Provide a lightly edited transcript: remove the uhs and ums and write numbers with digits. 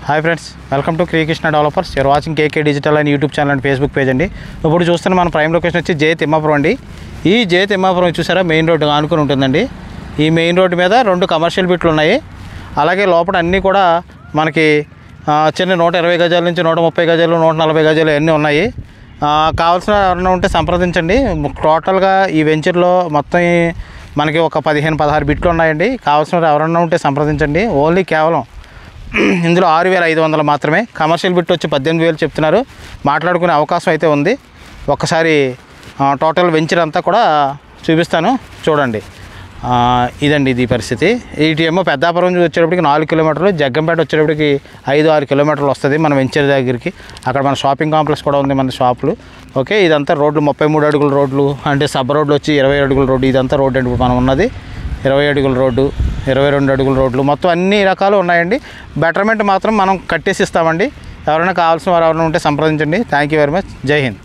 Hi friends, welcome to Srikrishna developers. You're watching KK digital and YouTube channel and Facebook page అండి. ఇప్పుడు చూస్తున్న మన prime location వచ్చి జే తిమ్మాపురం అండి. ఈ జే తిమ్మాపురం చూసారా, మెయిన్ రోడ్డు ఆనుకుని ఉంటుందండి. ఈ మెయిన్ రోడ్డు మీద 2 కమర్షియల్ బిట్లు ఉన్నాయి. అలాగే లోపల అన్నీ కూడా మనకి చిన్న 120 గజాల నుంచి 130 గజాలు 140 గజాలు అన్నీ ఉన్నాయి. కావాల్సిన ఎవరైనా ఉంటే సంప్రదించండి. టోటల్గా ఈ వెంచర్లో మొత్తం మనకి ఒక 15-16 బిట్లు ఉన్నాయండి. కావాల్సిన ఎవరైనా ఉంటే సంప్రదించండి. ఓన్లీ కేవలం ఇందులో 6,500 మాత్రమే. కమర్షియల్ బిట్ వచ్చి 18,000 చెప్తున్నారు. మాట్లాడుకునే అవకాశం అయితే ఉంది. ఒక్కసారి టోటల్ వెంచర్ అంతా కూడా చూపిస్తాను, చూడండి. ఇదండి ఇది పరిస్థితి. ఇటేమో పెద్దాపురం వచ్చేటప్పటికి 4 కిలోమీటర్లు, జగ్గంపేట వచ్చేటప్పటికి 5-6 కిలోమీటర్లు వస్తుంది మన వెంచర్ దగ్గరికి. అక్కడ మన షాపింగ్ కాంప్లెక్స్ కూడా ఉంది, మన షాపులు. ఓకే, ఇదంతా రోడ్లు 33 అడుగుల రోడ్లు, అంటే సబ్ రోడ్లు వచ్చి 20 అడుగుల రోడ్డు. ఇదంతా రోడ్డు అండి. మనం ఉన్నది 20 అడుగుల రోడ్డు, 22 అడుగుల రోడ్లు, మొత్తం అన్ని రకాలు ఉన్నాయండి. బెటర్మెంట్ మాత్రం మనం కట్టేసి ఇస్తామండి. ఎవరైనా కావాల్సిన వారు ఎవరైనా ఉంటే సంప్రదించండి. Thank you very much. జై హింద్.